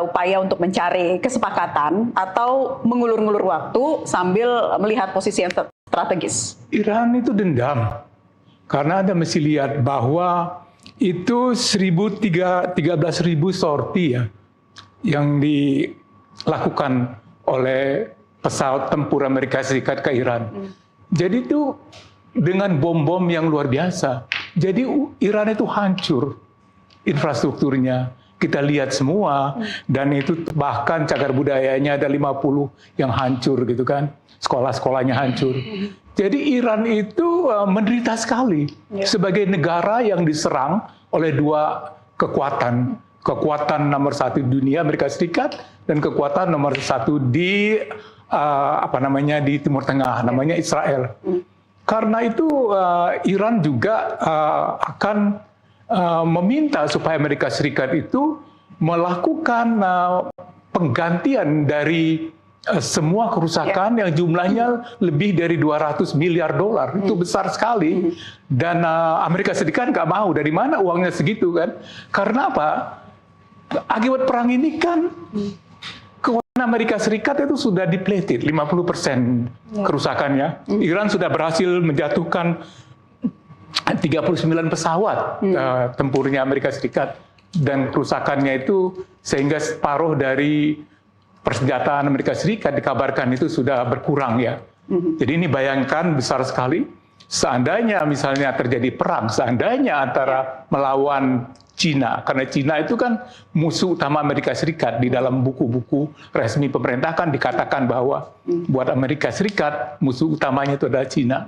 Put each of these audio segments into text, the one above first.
upaya untuk mencari kesepakatan atau mengulur-ngulur waktu sambil melihat posisi yang strategis? Iran itu dendam. Karena Anda mesti lihat bahwa itu 13.000 sorti ya yang dilakukan oleh pesawat tempur Amerika Serikat ke Iran. Jadi itu dengan bom-bom yang luar biasa. Jadi Iran itu hancur infrastrukturnya. Kita lihat semua, dan itu bahkan cagar budayanya ada 50 yang hancur gitu kan. Sekolah-sekolahnya hancur. Jadi Iran itu menderita sekali sebagai negara yang diserang oleh dua kekuatan. Kekuatan nomor satu di dunia Amerika Serikat dan kekuatan nomor satu di di Timur Tengah, namanya Israel. Karena itu Iran juga akan meminta supaya Amerika Serikat itu melakukan penggantian dari semua kerusakan yang jumlahnya lebih dari 200 miliar dolar. Itu besar sekali. Dan Amerika Serikat nggak mau. Dari mana uangnya segitu kan? Karena apa? Akibat perang ini kan keuangan Amerika Serikat itu sudah depleted 50% kerusakannya. Iran sudah berhasil menjatuhkan 39 pesawat tempurnya Amerika Serikat, dan kerusakannya itu sehingga separuh dari persenjataan Amerika Serikat dikabarkan itu sudah berkurang ya. Jadi ini bayangkan besar sekali. Seandainya misalnya terjadi perang, seandainya antara melawan Cina, karena Cina itu kan musuh utama Amerika Serikat. Di dalam buku-buku resmi pemerintah kan dikatakan bahwa buat Amerika Serikat musuh utamanya itu adalah Cina.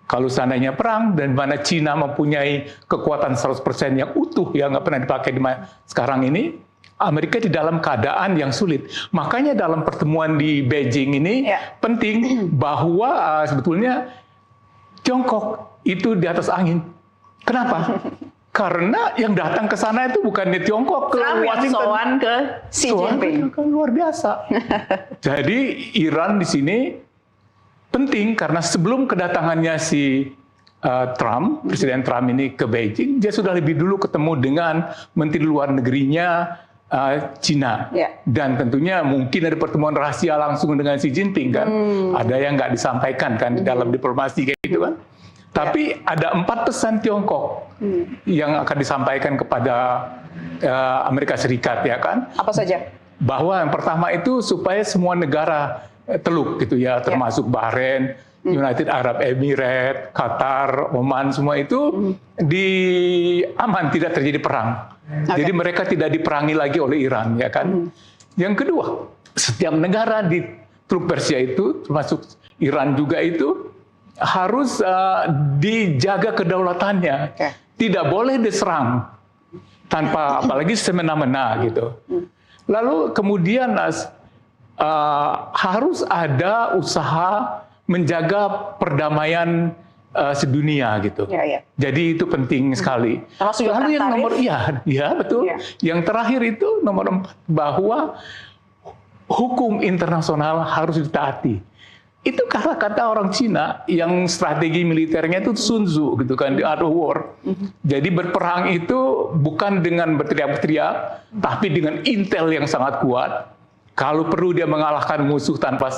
Kalau seandainya perang dan mana Cina mempunyai kekuatan 100% yang utuh yang nggak pernah dipakai sekarang ini, Amerika di dalam keadaan yang sulit. Makanya dalam pertemuan di Beijing ini penting bahwa sebetulnya Tiongkok itu di atas angin. Kenapa? Karena yang datang ke sana itu bukan di Tiongkok, ke Washington. Soan ke Xi Jinping. Kan luar biasa. Jadi Iran di sini penting karena sebelum kedatangannya si Trump, Presiden Trump ini ke Beijing, dia sudah lebih dulu ketemu dengan Menteri Luar Negerinya Cina. Dan tentunya mungkin ada pertemuan rahasia langsung dengan Xi Jinping kan. Ada yang nggak disampaikan kan di dalam diplomasi kayak gitu kan. Tapi ada 4 pesan Tiongkok yang akan disampaikan kepada Amerika Serikat ya kan. Apa saja? Bahwa yang pertama itu supaya semua negara Teluk gitu ya, termasuk Bahrain, United Arab Emirates, Qatar, Oman, semua itu aman, tidak terjadi perang. Jadi mereka tidak diperangi lagi oleh Iran ya kan. Yang kedua, setiap negara di Teluk Persia itu, termasuk Iran juga itu, harus dijaga kedaulatannya, tidak boleh diserang tanpa apalagi semena-mena gitu. Lalu kemudian harus ada usaha menjaga perdamaian sedunia gitu. Jadi itu penting sekali. Lalu yang nomor betul. Yang terakhir itu nomor 4 bahwa hukum internasional harus ditaati. Itu kata orang Cina yang strategi militernya itu Sun Tzu gitu kan, the art of war. Jadi berperang itu bukan dengan berteriak-teriak, tapi dengan intel yang sangat kuat. Kalau perlu dia mengalahkan musuh tanpa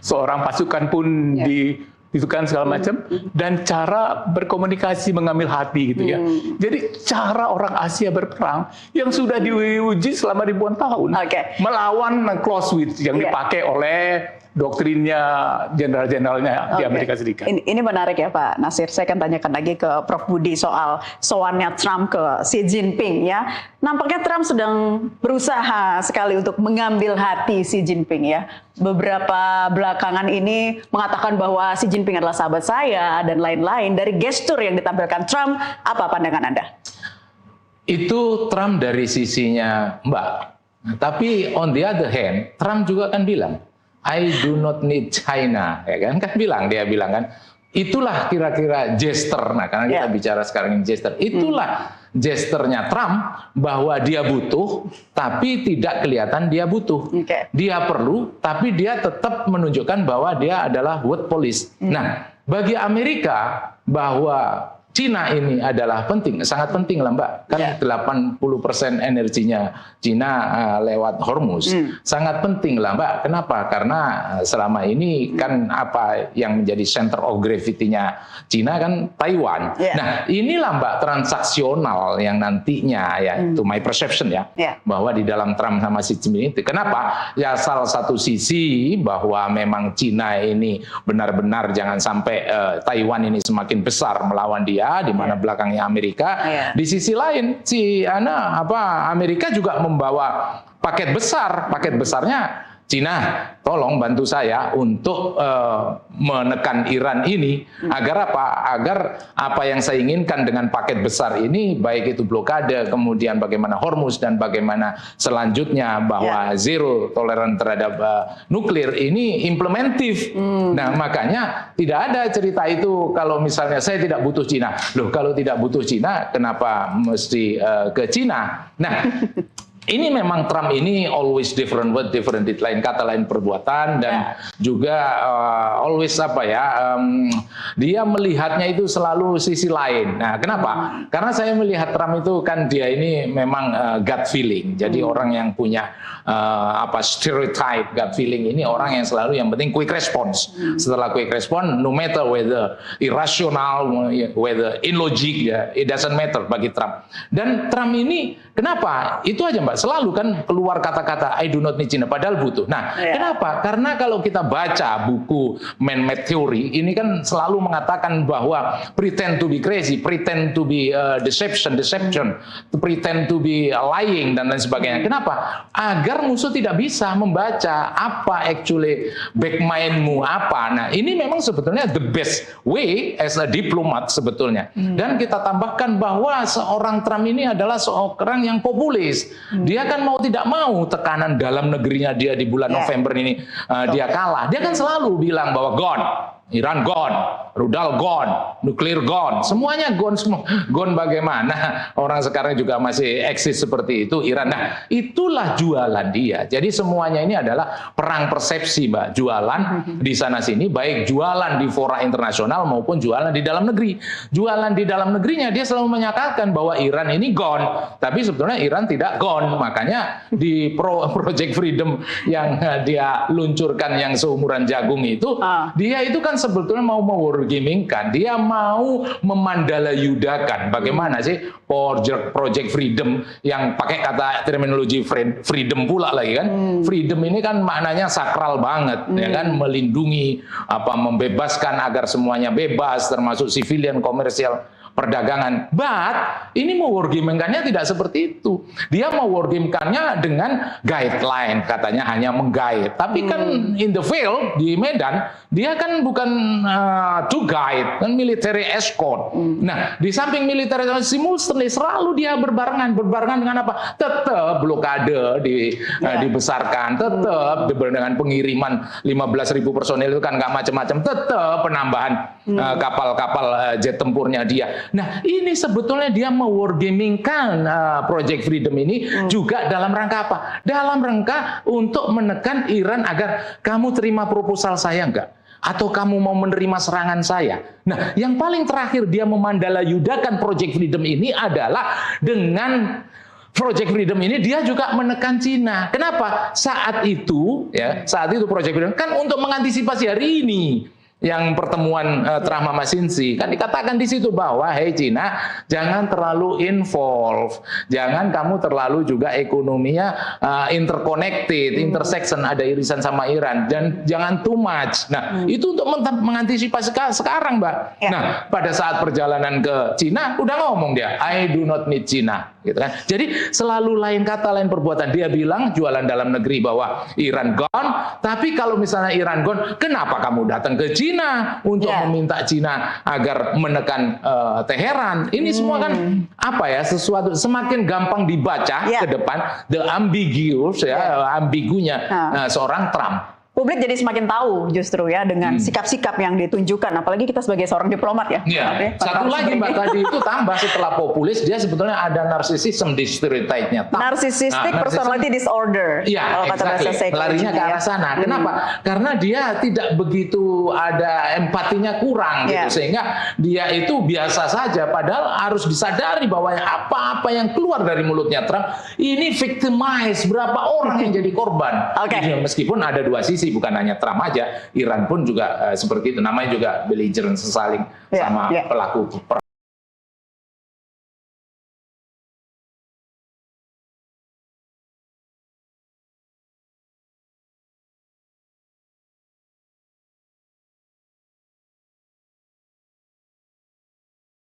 seorang pasukan pun ditukan segala macam, dan cara berkomunikasi mengambil hati gitu ya. Jadi cara orang Asia berperang yang sudah diuji selama ribuan tahun melawan Clausewitz yang dipakai oleh doktrinnya jenderal-jenderalnya di Amerika Serikat. Ini menarik ya Pak Natsir. Saya akan tanyakan lagi ke Prof. Budi soal soannya Trump ke Xi Jinping ya. Nampaknya Trump sedang berusaha sekali untuk mengambil hati Xi Jinping ya. Beberapa belakangan ini mengatakan bahwa Xi Jinping adalah sahabat saya dan lain-lain. Dari gestur yang ditampilkan Trump, apa pandangan Anda? Itu Trump dari sisinya Mbak. Tapi on the other hand, Trump juga kan bilang, I do not need China, ya kan? Dia bilang kan, itulah kira-kira gesture. Nah, karena kita bicara sekarang ini gesture, itulah gesturnya Trump bahwa dia butuh, tapi tidak kelihatan dia butuh. Dia perlu, tapi dia tetap menunjukkan bahwa dia adalah word police. Nah, bagi Amerika bahwa Cina ini adalah penting, sangat penting lah Mbak. Kan 80% energinya Cina lewat Hormuz. Sangat penting lah Mbak. Kenapa? Karena selama ini kan apa yang menjadi center of gravity-nya Cina kan Taiwan. Nah, inilah Mbak transaksional yang nantinya ya, itu my perception ya, bahwa di dalam Trump sama Xi Jinping itu. Kenapa? Ya salah satu sisi bahwa memang Cina ini benar-benar jangan sampai Taiwan ini semakin besar melawan dia, di mana belakangnya Amerika. Di sisi lain, Amerika juga membawa paket besar. Paket besarnya Cina, tolong bantu saya untuk menekan Iran ini agar apa? Agar apa yang saya inginkan dengan paket besar ini, baik itu blokade, kemudian bagaimana Hormuz dan bagaimana selanjutnya bahwa zero tolerance terhadap nuklir ini implementif. Nah, makanya tidak ada cerita itu kalau misalnya saya tidak butuh Cina. Loh, kalau tidak butuh Cina, kenapa mesti ke Cina? Nah, ini memang Trump ini always different word, different deed, lain kata lain perbuatan, dan juga always dia melihatnya itu selalu sisi lain. Nah, kenapa? Karena saya melihat Trump itu kan dia ini memang gut feeling. Jadi orang yang punya stereotype gut feeling ini orang yang selalu yang penting quick response. Setelah quick response, no matter whether irrational, whether illogic, it doesn't matter bagi Trump. Dan Trump ini kenapa? Itu aja Mbak. Selalu kan keluar kata-kata I do not need China, padahal butuh. Nah, kenapa? Karena kalau kita baca buku Man-Made Theory, ini kan selalu mengatakan bahwa pretend to be crazy, pretend to be deception, pretend to be lying, dan lain sebagainya. Kenapa? Agar musuh tidak bisa membaca apa actually back mind-mu apa. Nah, ini memang sebetulnya the best way as a diplomat sebetulnya. Dan kita tambahkan bahwa seorang Trump ini adalah seorang yang populis. Dia kan mau tidak mau tekanan dalam negerinya dia di bulan November ini dia kalah. Dia kan selalu bilang bahwa gone, Iran gone, rudal gone, nuklir gone, semuanya gone semua. Gone bagaimana? Orang sekarang juga masih eksis seperti itu Iran. Nah, itulah jualan dia. Jadi semuanya ini adalah perang persepsi, Mbak. Jualan di sana sini, baik jualan di fora internasional maupun jualan di dalam negeri. Jualan di dalam negerinya dia selalu menyatakan bahwa Iran ini gone, tapi sebetulnya Iran tidak gone. Makanya di Project Freedom yang dia luncurkan yang seumuran jagung itu, dia itu kan sebetulnya mau mewargamingkan, dia mau memandalayudakan. Bagaimana sih Project Freedom yang pakai kata terminologi freedom pula lagi kan? Freedom ini kan maknanya sakral banget, ya kan, melindungi, membebaskan agar semuanya bebas, termasuk civilian, komersial, perdagangan. But ini mau wargamingkannya tidak seperti itu. Dia mau wargamingkannya dengan guideline, katanya hanya menggait. Tapi kan in the field di Medan dia kan bukan to guide, kan military escort. Nah, di samping military simultaneously selalu dia berbarengan dengan apa? Tetap blokade dibesarkan, tetap dengan pengiriman 15.000 personil itu kan nggak macam-macam, tetap penambahan kapal-kapal jet tempurnya dia. Nah, ini sebetulnya dia mewargamingkan Project Freedom ini juga dalam rangka apa? Dalam rangka untuk menekan Iran agar kamu terima proposal saya enggak? Atau kamu mau menerima serangan saya? Nah, yang paling terakhir dia memandalayudakan Project Freedom ini adalah dengan Project Freedom ini dia juga menekan Cina. Kenapa? Saat itu Project Freedom kan untuk mengantisipasi hari ini. Yang pertemuan Trump sama Xi kan dikatakan di situ bahwa hey Cina, jangan terlalu involve, jangan kamu terlalu juga ekonominya interconnected, intersection, ada irisan sama Iran, dan jangan too much. Nah, itu untuk mengantisipasi sekarang, Mbak. Nah, pada saat perjalanan ke Cina udah ngomong dia, I do not need China, gitu kan. Jadi selalu lain kata lain perbuatan. Dia bilang jualan dalam negeri bahwa Iran gone, tapi kalau misalnya Iran gone, kenapa kamu datang ke China untuk meminta Cina agar menekan Teheran? Ini semua kan sesuatu semakin gampang dibaca ke depan, the ambiguous ambigunya seorang Trump. publik jadi semakin tahu justru ya dengan sikap-sikap yang ditunjukkan, apalagi kita sebagai seorang diplomat ya. Iya. Oke, Pak Satu lagi Mbak tadi itu tambah setelah populis, dia sebetulnya ada narcissism di stereotype-nya. Narcissistic personality disorder. Iya, kalau kata bahasa exactly. Larinya ke arah sana. Kenapa? Karena dia tidak begitu ada empatinya kurang gitu, sehingga dia itu biasa saja. Padahal harus disadari bahwa apa-apa yang keluar dari mulutnya Trump ini victimize berapa orang yang jadi korban. Jadi, meskipun ada dua sisi, bukan hanya Trump aja, Iran pun juga seperti itu. Namanya juga belligerent, saling sama pelaku perang.